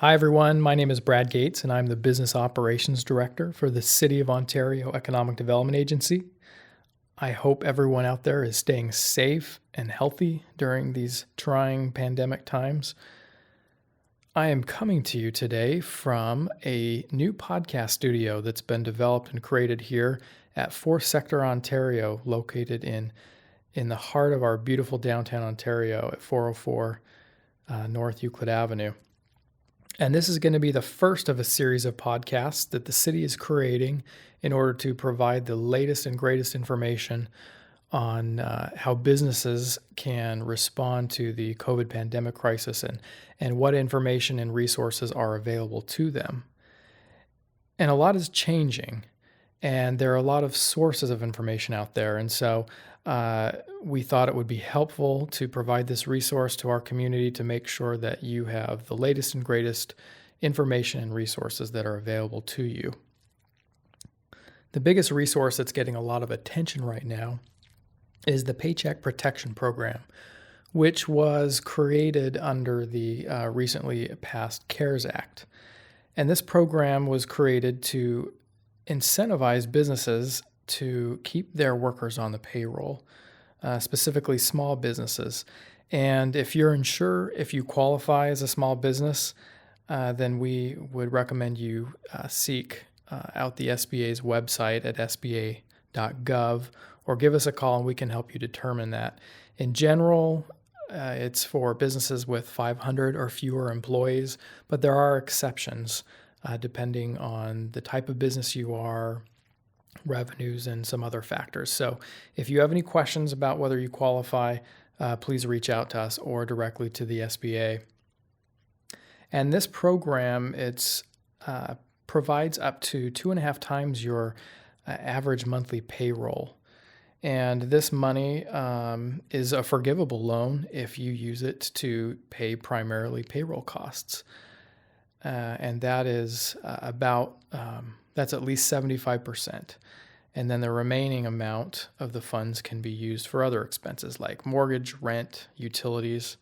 Hi, everyone. My name is Brad Gates, and I'm the Business Operations Director for the City of Ontario Economic Development Agency. I hope everyone out there is staying safe and healthy during these trying pandemic times. I am coming to you today from a new podcast studio that's been developed and created here at 4th Sector Ontario, located in the heart of our beautiful downtown Ontario at 404 North Euclid Avenue. And this is going to be the first of a series of podcasts that the city is creating in order to provide the latest and greatest information on how businesses can respond to the COVID pandemic crisis and what information and resources are available to them. And a lot is changing, and there are a lot of sources of information out there. And so we thought it would be helpful to provide this resource to our community to make sure that you have the latest and greatest information and resources that are available to you. The biggest resource that's getting a lot of attention right now is the Paycheck Protection Program, which was created under the recently passed CARES Act. And this program was created to incentivize businesses to keep their workers on the payroll, specifically small businesses. And if you qualify as a small business, then we would recommend you seek out the SBA's website at sba.gov or give us a call and we can help you determine that. In general, it's for businesses with 500 or fewer employees, but there are exceptions depending on the type of business you are, revenues, and some other factors. So if you have any questions about whether you qualify, please reach out to us or directly to the SBA. And this program, provides up to 2.5 times your average monthly payroll. And this money is a forgivable loan if you use it to pay primarily payroll costs. And that is that's at least 75%. And then the remaining amount of the funds can be used for other expenses like mortgage, rent, utilities,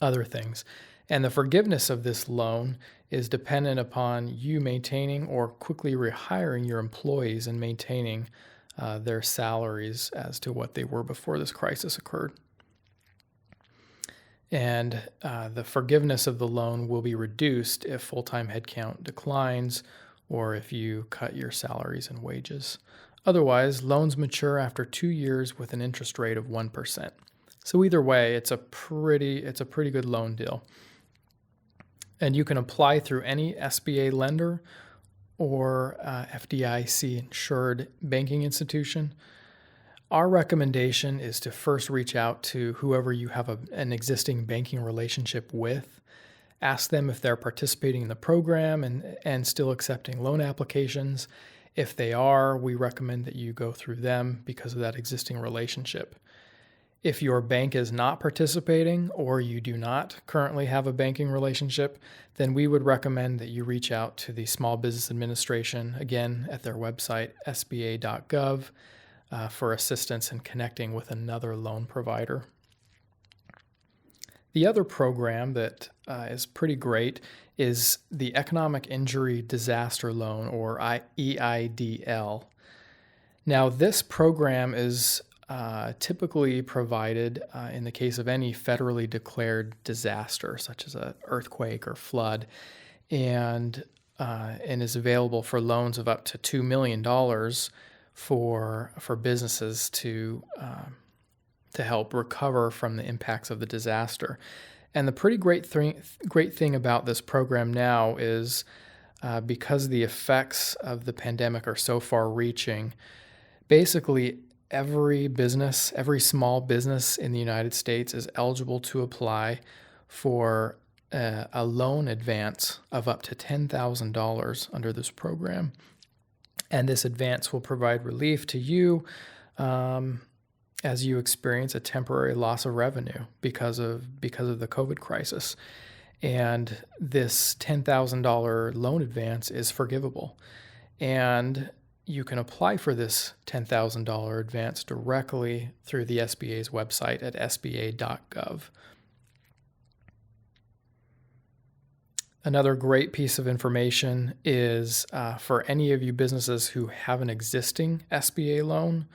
other things. And the forgiveness of this loan is dependent upon you maintaining or quickly rehiring your employees and maintaining their salaries as to what they were before this crisis occurred. And the forgiveness of the loan will be reduced if full-time headcount declines or if you cut your salaries and wages. Otherwise, loans mature after 2 years with an interest rate of 1%. So either way, it's a pretty good loan deal. And you can apply through any SBA lender or FDIC-insured banking institution. Our recommendation is to first reach out to whoever you have an existing banking relationship with. Ask them if they're participating in the program and still accepting loan applications. If they are, we recommend that you go through them because of that existing relationship. If your bank is not participating or you do not currently have a banking relationship, then we would recommend that you reach out to the Small Business Administration, again, at their website, sba.gov, for assistance in connecting with another loan provider. The other program that is pretty great is the Economic Injury Disaster Loan, or EIDL. Now, this program is typically provided in the case of any federally declared disaster, such as an earthquake or flood, and is available for loans of up to $2 million for businesses to help recover from the impacts of the disaster. And the pretty great thing about this program now is because the effects of the pandemic are so far-reaching, basically every small business in the United States is eligible to apply for a loan advance of up to $10,000 under this program. And this advance will provide relief to you as you experience a temporary loss of revenue because of the COVID crisis. And this $10,000 loan advance is forgivable. And you can apply for this $10,000 advance directly through the SBA's website at sba.gov. Another great piece of information is for any of you businesses who have an existing SBA loan,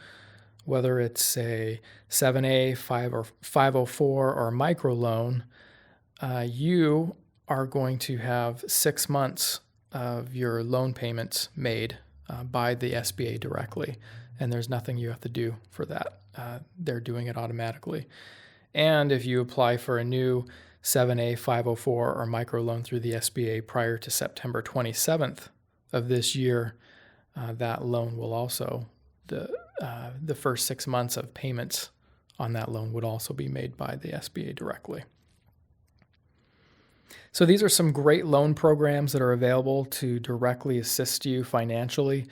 whether it's a 7A, 504, or a micro loan, you are going to have 6 months of your loan payments made by the SBA directly, and there's nothing you have to do for that. They're doing it automatically. And if you apply for a new 7A, 504, or microloan through the SBA prior to September 27th of this year, that loan will also, the first 6 months of payments on that loan would also be made by the SBA directly. So these are some great loan programs that are available to directly assist you financially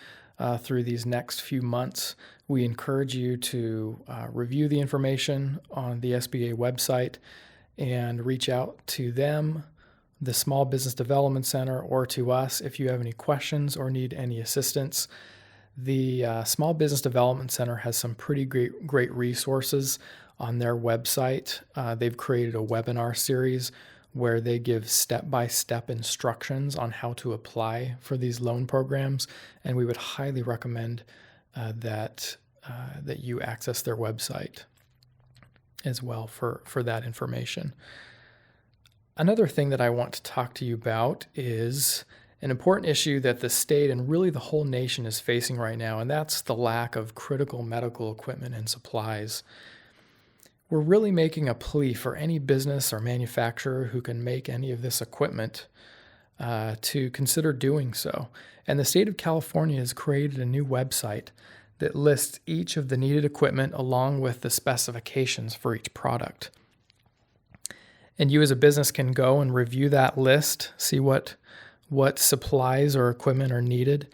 through these next few months. We encourage you to review the information on the SBA website and reach out to them, the Small Business Development Center, or to us if you have any questions or need any assistance. The Small Business Development Center has some pretty great resources on their website. They've created a webinar series where they give step-by-step instructions on how to apply for these loan programs, and we would highly recommend that you access their website as well for that information. Another thing that I want to talk to you about is an important issue that the state and really the whole nation is facing right now, and that's the lack of critical medical equipment and supplies. We're really making a plea for any business or manufacturer who can make any of this equipment to consider doing so. And the state of California has created a new website that lists each of the needed equipment along with the specifications for each product. And you as a business can go and review that list, see what supplies or equipment are needed,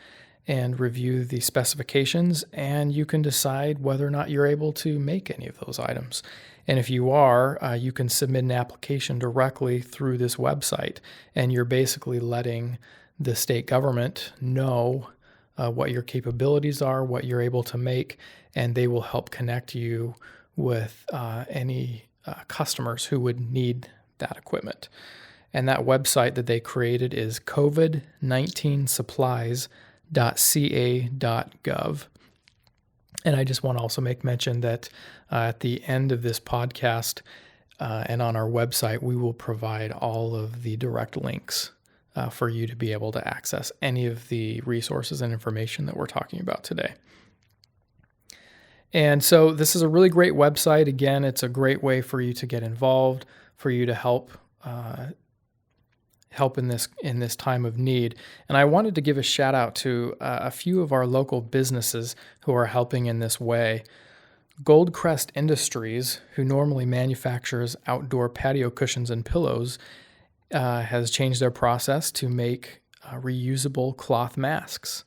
and review the specifications, and you can decide whether or not you're able to make any of those items. And if you are, you can submit an application directly through this website, and you're basically letting the state government know what your capabilities are, what you're able to make, and they will help connect you with any customers who would need that equipment. And that website that they created is covid19supplies.ca.gov. And I just want to also make mention that at the end of this podcast and on our website, we will provide all of the direct links for you to be able to access any of the resources and information that we're talking about today. And so this is a really great website. Again, it's a great way for you to get involved, for you to help in this time of need. And I wanted to give a shout out to a few of our local businesses who are helping in this way. Goldcrest Industries, who normally manufactures outdoor patio cushions and pillows, has changed their process to make reusable cloth masks.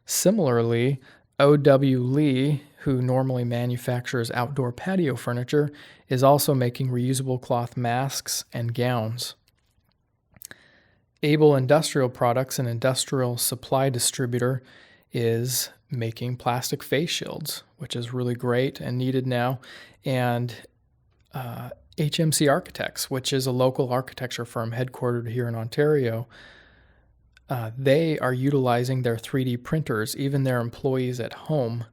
Similarly, O.W. Lee, who normally manufactures outdoor patio furniture, is also making reusable cloth masks and gowns. Able Industrial Products, an industrial supply distributor, is making plastic face shields, which is really great and needed now. And HMC Architects, which is a local architecture firm headquartered here in Ontario, they are utilizing their 3D printers, even their employees at home,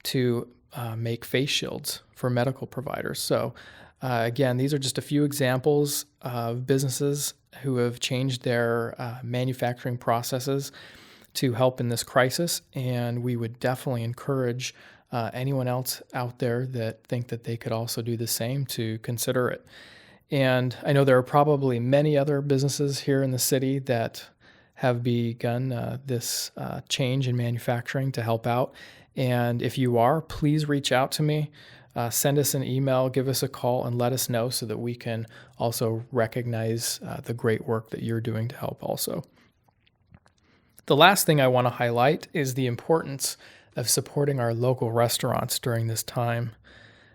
to make face shields for medical providers. So again, these are just a few examples of businesses who have changed their manufacturing processes to help in this crisis, and we would definitely encourage anyone else out there that think that they could also do the same to consider it. And I know there are probably many other businesses here in the city that have begun this change in manufacturing to help out. And if you are, please reach out to me. Send us an email, give us a call, and let us know so that we can also recognize the great work that you're doing to help also. The last thing I want to highlight is the importance of supporting our local restaurants during this time.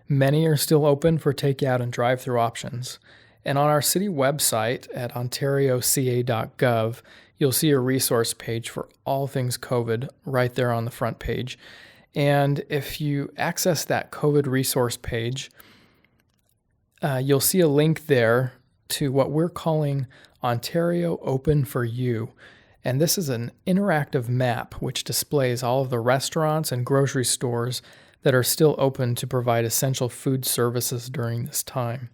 Many are still open for takeout and drive-through options. And on our city website at ontarioca.gov, you'll see a resource page for all things COVID right there on the front page. And if you access that COVID resource page, you'll see a link there to what we're calling Ontario Open for You. And this is an interactive map which displays all of the restaurants and grocery stores that are still open to provide essential food services during this time.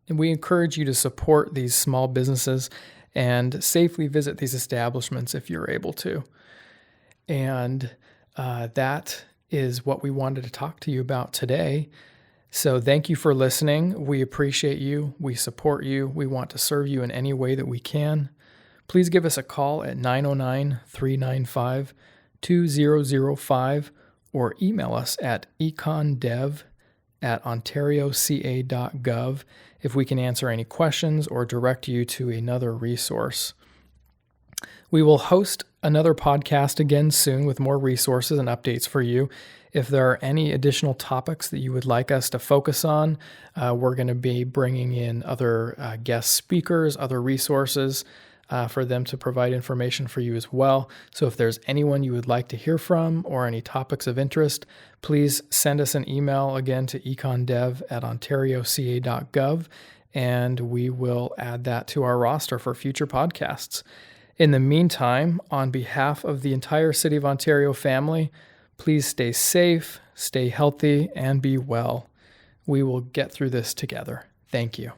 And we encourage you to support these small businesses and safely visit these establishments if you're able to. And that is what we wanted to talk to you about today. So thank you for listening. We appreciate you. We support you. We want to serve you in any way that we can. Please give us a call at 909-395-2005 or email us at econdev@ontarioca.gov if we can answer any questions or direct you to another resource. We will host another podcast again soon with more resources and updates for you. If there are any additional topics that you would like us to focus on, we're going to be bringing in other guest speakers, other resources for them to provide information for you as well. So if there's anyone you would like to hear from or any topics of interest, please send us an email again to econdev@ontarioca.gov, and we will add that to our roster for future podcasts. In the meantime, on behalf of the entire City of Ontario family, please stay safe, stay healthy, and be well. We will get through this together. Thank you.